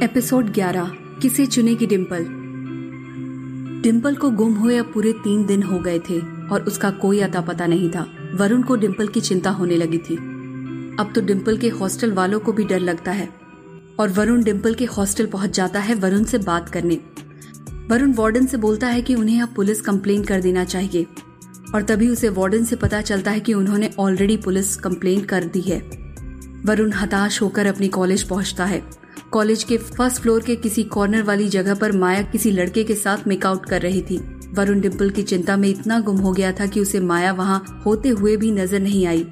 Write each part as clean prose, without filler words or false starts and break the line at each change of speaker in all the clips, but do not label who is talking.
Episode 11 किसे चुनेगी डिम्पल। डिम्पल को गुम हुए अब पूरे 3 दिन हो गए थे और उसका कोई अता पता नहीं था। वरुण को डिम्पल की चिंता होने लगी थी। अब तो डिम्पल के हॉस्टल वालों को भी डर लगता है और वरुण डिम्पल के हॉस्टल पहुंच जाता है वरुण से बात करने। वरुण वार्डन से बोलता है कि उन्हें अब पुलिस कंप्लेन कर देना चाहिए और तभी उसे वार्डन से पता चलता है कि उन्होंने ऑलरेडी पुलिस कंप्लेन कर दी है। वरुण हताश होकर अपनी कॉलेज पहुंचता है। कॉलेज के फर्स्ट फ्लोर के किसी कॉर्नर वाली जगह पर माया किसी लड़के के साथ मेकआउट कर रही थी। वरुण डिम्पल की चिंता में इतना गुम हो गया था कि उसे माया वहां होते हुए भी नजर नहीं आई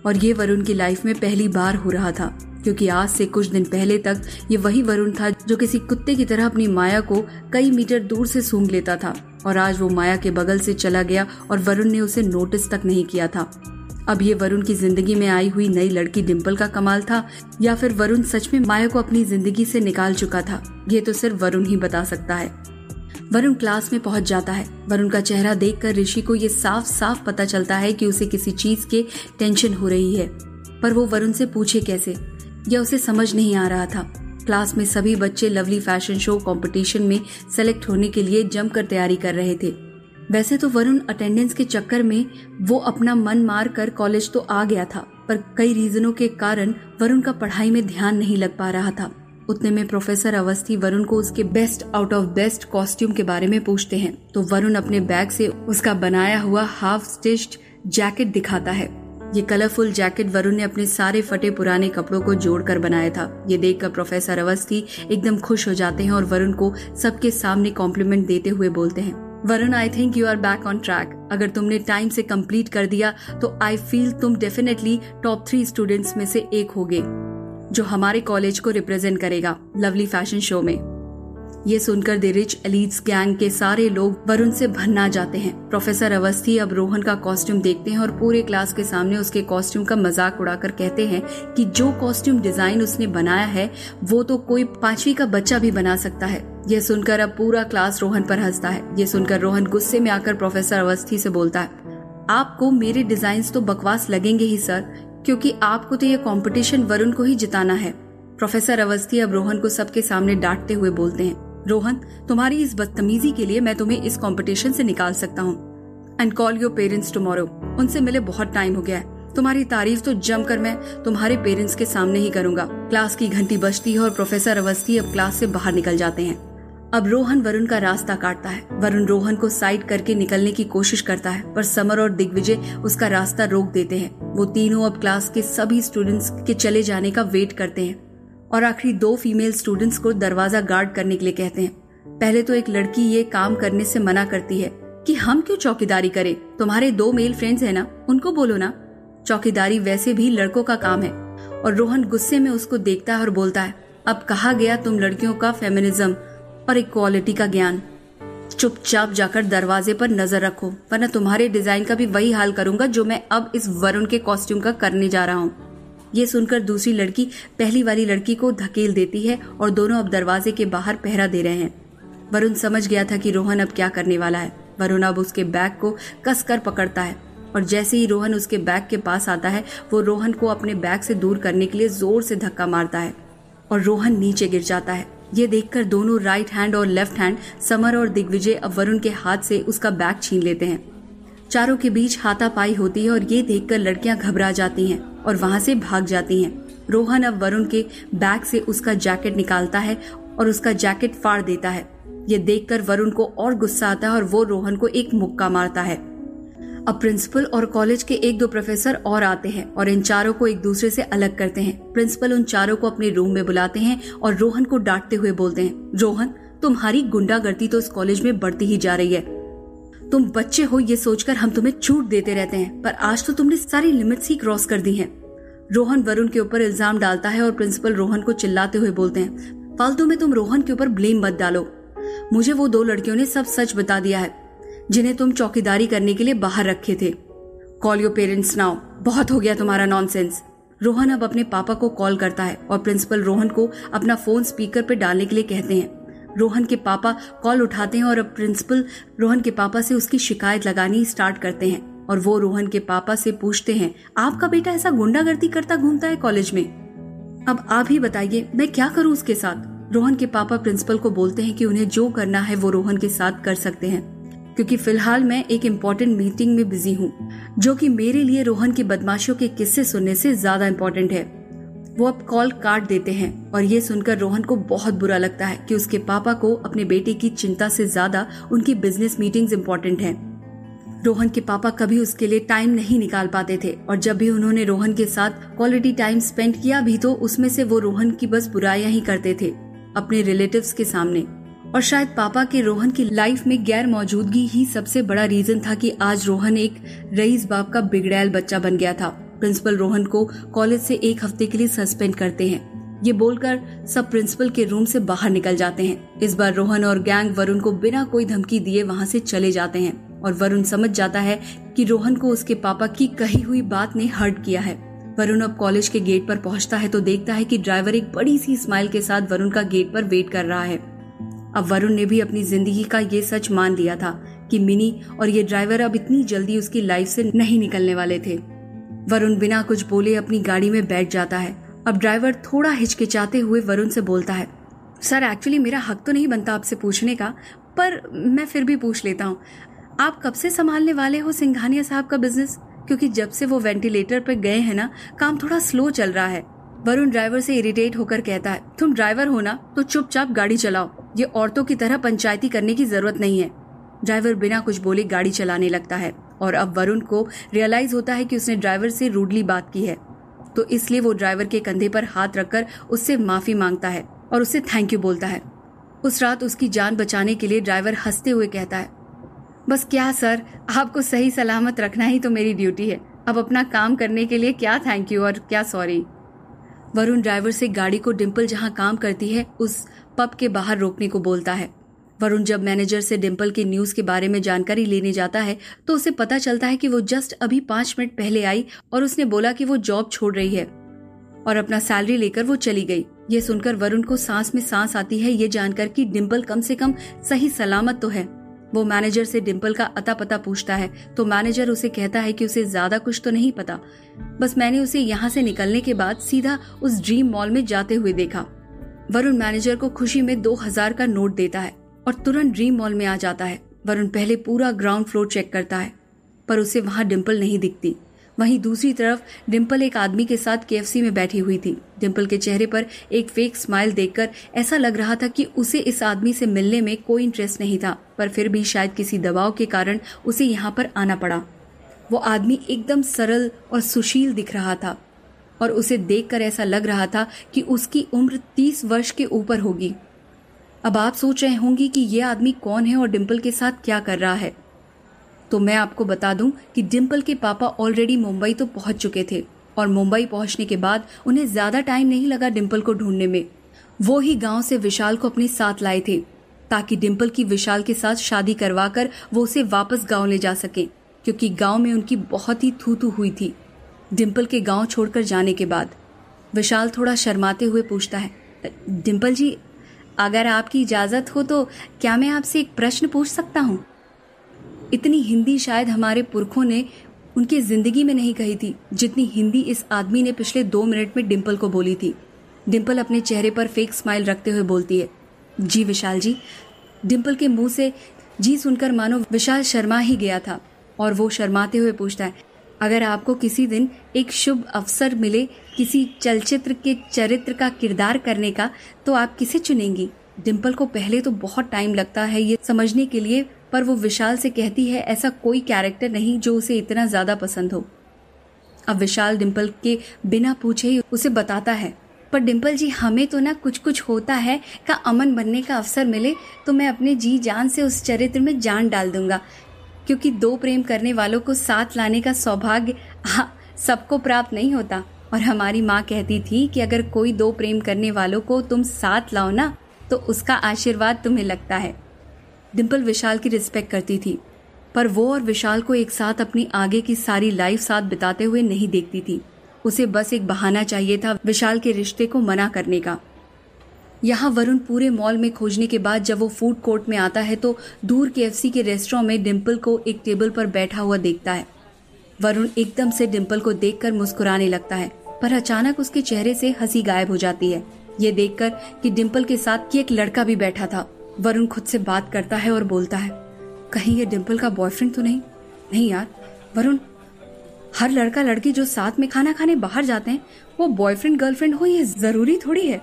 और ये वरुण की लाइफ में पहली बार हो रहा था, क्योंकि आज से कुछ दिन पहले तक ये वही वरुण था जो किसी कुत्ते की तरह अपनी माया को कई मीटर दूर से सूंघ लेता था और आज वो माया के बगल से चला गया और वरुण ने उसे नोटिस तक नहीं किया था। अब ये वरुण की जिंदगी में आई हुई नई लड़की डिम्पल का कमाल था या फिर वरुण सच में माया को अपनी जिंदगी से निकाल चुका था, ये तो सिर्फ वरुण ही बता सकता है। वरुण क्लास में पहुंच जाता है। वरुण का चेहरा देखकर ऋषि को ये साफ साफ पता चलता है कि उसे किसी चीज के टेंशन हो रही है, पर वो वरुण से पूछे कैसे, यह उसे समझ नहीं आ रहा था। क्लास में सभी बच्चे लवली फैशन शो कंपटीशन में सेलेक्ट होने के लिए जमकर तैयारी कर रहे थे। वैसे तो वरुण अटेंडेंस के चक्कर में वो अपना मन मार कर कॉलेज तो आ गया था, पर कई रीजनों के कारण वरुण का पढ़ाई में ध्यान नहीं लग पा रहा था। उतने में प्रोफेसर अवस्थी वरुण को उसके best out of best costume के बारे में पूछते हैं, तो वरुण अपने बैग से उसका बनाया हुआ हाफ स्टिच्ड जैकेट दिखाता है। ये कलरफुल जैकेट वरुण ने अपने सारे फटे पुराने कपड़ों को जोड़कर बनाया था। ये देखकर प्रोफेसर अवस्थी एकदम खुश हो जाते हैं और वरुण को सबके सामने कॉम्प्लीमेंट देते हुए बोलते हैं, Varun I think you are back on track. अगर तुमने टाइम से कंप्लीट कर दिया तो आई फील तुम डेफिनेटली टॉप 3 स्टूडेंट्स में से एक होगे जो हमारे कॉलेज को रिप्रेजेंट करेगा लवली फैशन शो में। ये सुनकर द रिच एलीट्स गैंग के सारे लोग वरुण से भन्ना जाते हैं। प्रोफेसर अवस्थी अब रोहन का कॉस्ट्यूम देखते हैं और पूरे क्लास के सामने उसके कॉस्ट्यूम का मजाक उड़ाकर कहते हैं कि जो कॉस्ट्यूम डिजाइन उसने बनाया है वो तो कोई 5वीं का बच्चा भी बना सकता है। यह सुनकर अब पूरा क्लास रोहन पर हंसता है। ये सुनकर रोहन गुस्से में आकर प्रोफेसर अवस्थी से बोलता है, आपको मेरे डिजाइन्स तो बकवास लगेंगे ही सर, क्योंकि आपको तो ये कंपटीशन वरुण को ही जिताना है। प्रोफेसर अवस्थी अब रोहन को सबके सामने डांटते हुए बोलते हैं, रोहन तुम्हारी इस बदतमीजी के लिए मैं तुम्हें इस कंपटीशन से निकाल सकता हूँ and call your parents tomorrow. उनसे मिले बहुत टाइम हो गया है, तुम्हारी तारीफ तो जमकर मैं तुम्हारे पेरेंट्स के सामने ही करूंगा। क्लास की घंटी बजती है और प्रोफेसर अवस्थी अब क्लास से बाहर निकल जाते हैं। अब रोहन वरुण का रास्ता काटता है। वरुण रोहन को साइड करके निकलने की कोशिश करता है, पर समर और दिग्विजय उसका रास्ता रोक देते हैं। वो तीनों अब क्लास के सभी स्टूडेंट्स के चले जाने का वेट करते हैं और आखिरी 2 फीमेल स्टूडेंट्स को दरवाजा गार्ड करने के लिए कहते हैं। पहले तो एक लड़की ये काम करने से मना करती है कि हम क्यों चौकीदारी करें, तुम्हारे 2 मेल फ्रेंड्स है ना, उनको बोलो ना, चौकीदारी वैसे भी लड़कों का काम है। और रोहन गुस्से में उसको देखता है और बोलता है, अब कहा गया तुम लड़कियों का फेमिनिज्म और इक्वालिटी का ज्ञान, चुपचाप जाकर दरवाजे पर नजर रखो, वरना तुम्हारे डिजाइन का भी वही हाल करूंगा जो मैं अब इस वरुण के कॉस्ट्यूम का करने जा रहा हूँ। ये सुनकर दूसरी लड़की पहली वाली लड़की को धकेल देती है और दोनों अब दरवाजे के बाहर पहरा दे रहे हैं। वरुण समझ गया था कि रोहन अब क्या करने वाला है। वरुण अब उसके बैग को कसकर पकड़ता है और जैसे ही रोहन उसके बैग के पास आता है वो रोहन को अपने बैग से दूर करने के लिए जोर से धक्का मारता है और रोहन नीचे गिर जाता है। ये देखकर दोनों राइट हैंड और लेफ्ट हैंड समर और दिग्विजय अब वरुण के हाथ से उसका बैग छीन लेते हैं। चारों के बीच हाथापाई होती है और ये देखकर लड़कियां घबरा जाती हैं और वहां से भाग जाती हैं। रोहन अब वरुण के बैग से उसका जैकेट निकालता है और उसका जैकेट फाड़ देता है। ये देखकर वरुण को और गुस्सा आता है और वो रोहन को एक मुक्का मारता है। अब प्रिंसिपल और कॉलेज के 1-2 प्रोफेसर और आते हैं और इन चारों को एक दूसरे से अलग करते हैं। प्रिंसिपल उन चारों को अपने रूम में बुलाते हैं और रोहन को डांटते हुए बोलते हैं, रोहन तुम्हारी गुंडागर्दी तो इस कॉलेज में बढ़ती ही जा रही है। तुम बच्चे हो ये सोचकर हम तुम्हें छूट देते रहते हैं, पर आज तो तुमने सारी लिमिट्स ही क्रॉस कर दी हैं। रोहन वरुण के ऊपर इल्जाम डालता है और प्रिंसिपल रोहन को चिल्लाते हुए बोलते हैं, फालतू में तुम रोहन के ऊपर ब्लेम मत डालो। मुझे वो 2 लड़कियों ने सब सच बता दिया है जिन्हें तुम चौकीदारी करने के लिए बाहर रखे थे। Call your parents now. बहुत हो गया तुम्हारा नॉनसेंस। रोहन अब अपने पापा को कॉल करता है और प्रिंसिपल रोहन को अपना फोन स्पीकर पे डालने के लिए कहते हैं। रोहन के पापा कॉल उठाते हैं और अब प्रिंसिपल रोहन के पापा से उसकी शिकायत लगानी स्टार्ट करते हैं और वो रोहन के पापा से पूछते हैं, आपका बेटा ऐसा गुंडागर्दी करता घूमता है कॉलेज में, अब आप ही बताइए मैं क्या करूं उसके साथ। रोहन के पापा प्रिंसिपल को बोलते हैं कि उन्हें जो करना है वो रोहन के साथ कर सकते हैं, क्योंकि फिलहाल मैं एक इम्पोर्टेंट मीटिंग में बिजी हूँ, जो कि मेरे लिए रोहन की बदमाशियों के किस्से सुनने से ज्यादा इम्पोर्टेंट है। वो अब कॉल काट देते हैं और ये सुनकर रोहन को बहुत बुरा लगता है कि उसके पापा को अपने बेटे की चिंता से ज्यादा उनकी बिजनेस मीटिंग्स इम्पोर्टेंट हैं। रोहन के पापा कभी उसके लिए टाइम नहीं निकाल पाते थे, और जब भी उन्होंने रोहन के साथ क्वालिटी टाइम स्पेंड किया भी तो उसमें से वो रोहन की बस बुराइयां ही करते थे अपने रिलेटिव्स के सामने। और शायद पापा के रोहन की लाइफ में गैर मौजूदगी ही सबसे बड़ा रीजन था कि आज रोहन एक रईस बाप का बिगड़ैल बच्चा बन गया था। प्रिंसिपल रोहन को कॉलेज से 1 हफ्ते के लिए सस्पेंड करते हैं। ये बोलकर सब प्रिंसिपल के रूम से बाहर निकल जाते हैं। इस बार रोहन और गैंग वरुण को बिना कोई धमकी दिए वहाँ से चले जाते हैं, और वरुण समझ जाता है कि रोहन को उसके पापा की कही हुई बात ने हर्ट किया है। वरुण अब कॉलेज के गेट पर पहुँचता है तो देखता है कि ड्राइवर एक बड़ी सी स्माइल के साथ वरुण का गेट पर वेट कर रहा है। अब वरुण ने भी अपनी जिंदगी का ये सच मान लिया था कि मिनी और ये ड्राइवर अब इतनी जल्दी उसकी लाइफ से नहीं निकलने वाले थे। वरुण बिना कुछ बोले अपनी गाड़ी में बैठ जाता है। अब ड्राइवर थोड़ा हिचकिचाते हुए वरुण से बोलता है, सर एक्चुअली मेरा हक तो नहीं बनता आपसे पूछने का, पर मैं फिर भी पूछ लेता हूँ, आप कब से संभालने वाले हो सिंघानिया साहब का बिजनेस? क्योंकि जब से वो वेंटिलेटर पे गए हैं ना, काम थोड़ा स्लो चल रहा है। वरुण ड्राइवर से इरिटेट होकर कहता है, तुम ड्राइवर हो ना तो चुपचाप गाड़ी चलाओ, ये औरतों की तरह पंचायती करने की जरूरत नहीं है। ड्राइवर बिना कुछ बोले गाड़ी चलाने लगता है, और अब वरुण को रियलाइज होता है कि उसने ड्राइवर से रूडली बात की है, तो इसलिए वो ड्राइवर के कंधे पर हाथ रखकर उससे माफी मांगता है और उससे थैंक यू बोलता है। उस रात उसकी जान बचाने के लिए ड्राइवर हंसते हुए कहता है, बस क्या सर, आपको सही सलामत रखना ही तो मेरी ड्यूटी है, अब अपना काम करने के लिए क्या थैंक यू और क्या सॉरी। वरुण ड्राइवर से गाड़ी को डिम्पल जहां काम करती है उस पब के बाहर रोकने को बोलता है। वरुण जब मैनेजर से डिम्पल के न्यूज के बारे में जानकारी लेने जाता है तो उसे पता चलता है कि वो जस्ट अभी 5 मिनट पहले आई और उसने बोला कि वो जॉब छोड़ रही है और अपना सैलरी लेकर वो चली गई। ये सुनकर वरुण को सांस में सांस आती है, ये जानकर कि डिम्पल कम से कम सही सलामत तो है। वो मैनेजर से डिम्पल का अता पता पूछता है तो मैनेजर उसे कहता है कि उसे ज्यादा कुछ तो नहीं पता, बस मैंने उसे यहाँ से निकलने के बाद सीधा उस ड्रीम मॉल में जाते हुए देखा। वरुण मैनेजर को खुशी में 2000 का नोट देता है और तुरंत ड्रीम मॉल में आ जाता है। वरुण पहले पूरा ग्राउंड फ्लोर चेक करता है पर उसे वहां डिम्पल नहीं दिखती। वहीं दूसरी तरफ डिम्पल एक आदमी के साथ KFC में बैठी हुई थी। डिम्पल के चेहरे पर एक फेक स्माइल देखकर ऐसा लग रहा था कि उसे इस आदमी से मिलने में कोई इंटरेस्ट नहीं था, पर फिर भी शायद किसी दबाव के कारण उसे यहाँ पर आना पड़ा। वो आदमी एकदम सरल और सुशील दिख रहा था और उसे देखकर ऐसा लग रहा था कि उसकी उम्र 30 वर्ष के ऊपर होगी। अब आप सोच रहे होंगी कि ये आदमी कौन है और डिम्पल के साथ क्या कर रहा है, तो मैं आपको बता दूं कि डिम्पल के पापा ऑलरेडी मुंबई तो पहुंच चुके थे और मुंबई पहुंचने के बाद उन्हें ज्यादा टाइम नहीं लगा डिम्पल को ढूंढने में। वो ही गांव से विशाल को अपने साथ लाए थे ताकि डिम्पल की विशाल के साथ शादी करवाकर वो उसे वापस गांव ले जा सके, क्योंकि गांव में उनकी बहुत ही थू-थू हुई थी। डिम्पल के गांव छोड़कर जाने के बाद विशाल थोड़ा शर्माते हुए पूछता है, डिम्पल जी अगर आपकी इजाजत हो तो क्या मैं आपसे एक प्रश्न पूछ सकता हूँ? इतनी हिंदी शायद हमारे पुरखों ने उनकी जिंदगी में नहीं कही थी जितनी हिंदी इस आदमी ने पिछले 2 मिनट में डिम्पल को बोली थी। डिम्पल अपने चेहरे पर फेक स्माइल रखते हुए बोलती है, जी विशाल जी। डिम्पल के मुंह से जी सुनकर मानो विशाल शर्मा ही गया था और वो शर्माते हुए पूछता है, अगर आपको किसी दिन एक शुभ अवसर मिले किसी चलचित्र के चरित्र का किरदार करने का तो आप किसे चुनेंगी? डिम्पल को पहले तो बहुत टाइम लगता है ये समझने के लिए, पर वो विशाल से कहती है ऐसा कोई कैरेक्टर नहीं जो उसे इतना ज्यादा पसंद हो। अब विशाल डिम्पल के बिना पूछे ही उसे बताता है, पर डिम्पल जी हमें तो ना कुछ कुछ होता है का अमन बनने का अवसर मिले तो मैं अपने जी जान से उस चरित्र में जान डाल दूंगा, क्योंकि 2 प्रेम करने वालों को साथ लाने का सौभाग्य सबको प्राप्त नहीं होता। और हमारी माँ कहती थी कि अगर कोई 2 प्रेम करने वालों को तुम साथ लाओ ना तो उसका आशीर्वाद तुम्हें लगता है। डिम्पल विशाल की रिस्पेक्ट करती थी, पर वो और विशाल को एक साथ अपनी आगे की सारी लाइफ साथ बिताते हुए नहीं देखती थी। उसे बस एक बहाना चाहिए था विशाल के रिश्ते को मना करने का। यहाँ वरुण पूरे मॉल में खोजने के बाद जब वो फूड कोर्ट में आता है तो दूर KFC के रेस्टोरेंट में डिम्पल को एक टेबल पर बैठा हुआ देखता है। वरुण एकदम से डिम्पल को देखकर मुस्कुराने लगता है, पर अचानक उसके चेहरे से हंसी गायब हो जाती है। ये देखकर कि डिम्पल के साथ कि एक लड़का भी बैठा था, वरुण खुद से बात करता है और बोलता है, कहीं ये डिम्पल का बॉयफ्रेंड तो नहीं? नहीं यार वरुण, हर लड़का लड़की जो साथ में खाना खाने बाहर जाते हैं वो बॉयफ्रेंड गर्लफ्रेंड हो, ये जरूरी थोड़ी है।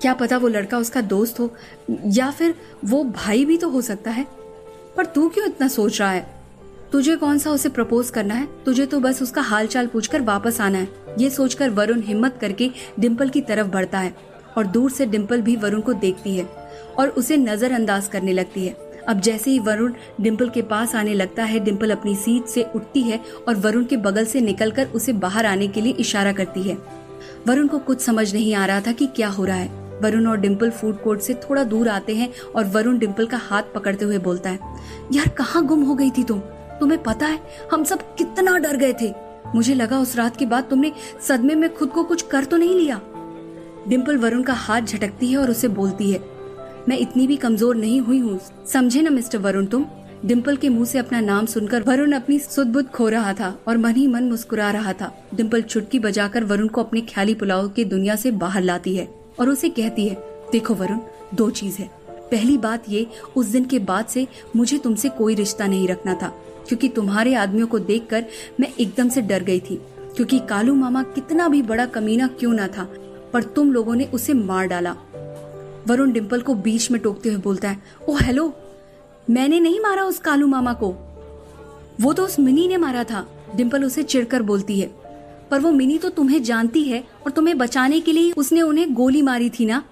क्या पता वो लड़का उसका दोस्त हो या फिर वो भाई भी तो हो सकता है। पर तू क्यों इतना सोच रहा है? तुझे कौन सा उसे प्रपोज करना है? तुझे तो बस उसका हालचाल पूछकर वापस आना है। ये सोचकर वरुण हिम्मत करके डिम्पल की तरफ बढ़ता है और दूर से डिम्पल भी वरुण को देखती है और उसे नजरअंदाज करने लगती है। अब जैसे ही वरुण डिम्पल के पास आने लगता है, डिम्पल अपनी सीट से उठती है और वरुण के बगल से निकलकर उसे बाहर आने के लिए इशारा करती है। वरुण को कुछ समझ नहीं आ रहा था कि क्या हो रहा है। वरुण और डिम्पल फूड कोर्ट से थोड़ा दूर आते हैं और वरुण डिम्पल का हाथ पकड़ते हुए बोलता है, यार कहाँ गुम हो गई थी तुम? तुम्हें पता है हम सब कितना डर गए थे। मुझे लगा उस रात के बाद तुमने सदमे में खुद को कुछ कर तो नहीं लिया। डिम्पल वरुण का हाथ झटकती है और उसे बोलती है, मैं इतनी भी कमजोर नहीं हुई हूँ, समझे ना मिस्टर वरुण तुम। डिम्पल के मुंह से अपना नाम सुनकर वरुण अपनी सुध-बुध खो रहा था और मन ही मन मुस्कुरा रहा था। डिम्पल चुटकी बजाकर वरुण को अपने ख्याली पुलाव की दुनिया से बाहर लाती है और उसे कहती है, देखो वरुण, दो चीज है। पहली बात ये, उस दिन के बाद से मुझे तुमसे कोई रिश्ता नहीं रखना था, क्योंकि तुम्हारे आदमियों को देखकर मैं एकदम से डर गई थी। क्योंकि कालू मामा कितना भी बड़ा कमीना क्यों ना था, पर तुम लोगों ने उसे मार डाला। वरुण डिम्पल को बीच में टोकते हुए बोलता है, ओ हेलो, मैंने नहीं मारा उस कालू मामा को, वो तो उस मिनी ने मारा था। डिम्पल उसे चिढ़कर बोलती है, पर वो मिनी तो तुम्हें जानती है और तुम्हें बचाने के लिए उसने उन्हें गोली मारी थी ना।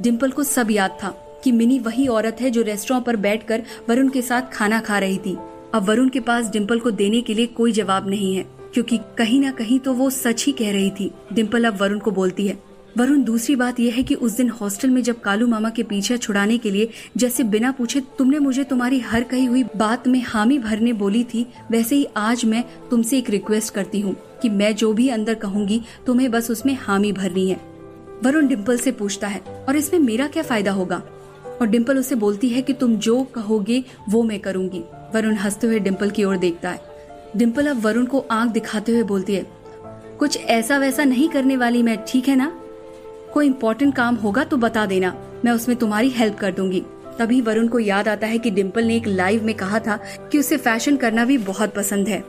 डिम्पल को सब याद था कि मिनी वही औरत है जो रेस्टोरेंट पर बैठकर वरुण के साथ खाना खा रही थी। अब वरुण के पास डिम्पल को देने के लिए कोई जवाब नहीं है, क्योंकि कहीं ना कहीं तो वो सच ही कह रही थी। डिम्पल अब वरुण को बोलती है, वरुण दूसरी बात यह है कि उस दिन हॉस्टल में जब कालू मामा के पीछे छुड़ाने के लिए जैसे बिना पूछे तुमने मुझे तुम्हारी हर कही हुई बात में हामी भरने बोली थी, वैसे ही आज मैं तुमसे एक रिक्वेस्ट करती हूँ कि मैं जो भी अंदर कहूंगी तुम्हें बस उसमें हामी भरनी है। वरुण डिम्पल से पूछता है, और इसमें मेरा क्या फायदा होगा? और डिम्पल उसे बोलती है कि तुम जो कहोगे वो मैं करूंगी। वरुण हंसते हुए डिम्पल की ओर देखता है। डिम्पल अब वरुण को आंख दिखाते हुए बोलती है, कुछ ऐसा वैसा नहीं करने वाली मैं, ठीक है ना? कोई इम्पोर्टेंट काम होगा तो बता देना, मैं उसमें तुम्हारी हेल्प कर दूंगी। तभी वरुण को याद आता है कि डिम्पल ने एक लाइव में कहा था कि उसे फैशन करना भी बहुत पसंद है,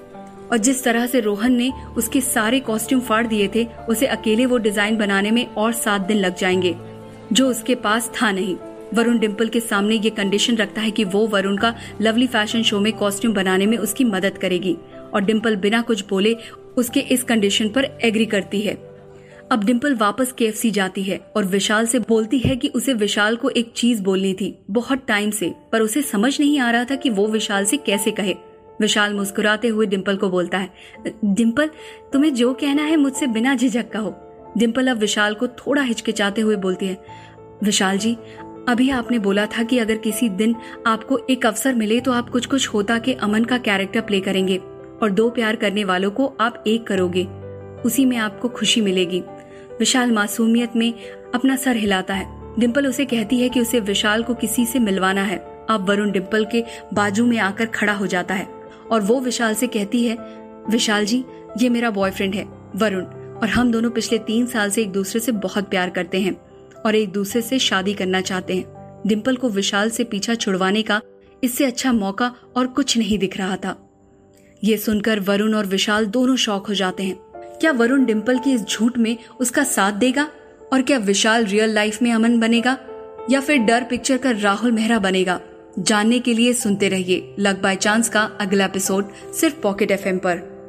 और जिस तरह से रोहन ने उसके सारे कॉस्ट्यूम फाड़ दिए थे, उसे अकेले वो डिजाइन बनाने में और 7 दिन लग जाएंगे, जो उसके पास था नहीं। वरुण डिम्पल के सामने ये कंडीशन रखता है कि वो वरुण का लवली फैशन शो में कॉस्ट्यूम बनाने में उसकी मदद करेगी, और डिम्पल बिना कुछ बोले उसके इस कंडीशन पर एग्री करती है। अब डिम्पल वापस KFC जाती है और विशाल से बोलती है कि उसे विशाल को एक चीज बोलनी थी बहुत टाइम से, पर उसे समझ नहीं आ रहा था कि वो विशाल से कैसे कहे। विशाल मुस्कुराते हुए डिम्पल को बोलता है, डिम्पल तुम्हें जो कहना है मुझसे बिना झिझक कहो। डिम्पल अब विशाल को थोड़ा हिचकिचाते हुए बोलती है, विशाल जी, अभी आपने बोला था कि अगर किसी दिन आपको एक अवसर मिले तो आप कुछ कुछ होता के अमन का कैरेक्टर प्ले करेंगे और 2 प्यार करने वालों को आप एक करोगे, उसी में आपको खुशी मिलेगी। विशाल मासूमियत में अपना सर हिलाता है। डिम्पल उसे कहती है कि उसे विशाल को किसी से मिलवाना है। अब वरुण डिम्पल के बाजू में आकर खड़ा हो जाता है और वो विशाल से कहती है, विशाल जी, ये मेरा बॉयफ्रेंड है वरुण, और हम दोनों पिछले 3 साल से एक दूसरे से बहुत प्यार करते हैं और एक दूसरे से शादी करना चाहते हैं। डिम्पल को विशाल से पीछा छुड़वाने का इससे अच्छा मौका और कुछ नहीं दिख रहा था। ये सुनकर वरुण और विशाल दोनों शॉक हो जाते हैं। क्या वरुण डिम्पल की इस झूठ में उसका साथ देगा? और क्या विशाल रियल लाइफ में अमन बनेगा या फिर डर पिक्चर का राहुल मेहरा बनेगा? जानने के लिए सुनते रहिए लक बाय चांस का अगला एपिसोड सिर्फ पॉकेट FM पर।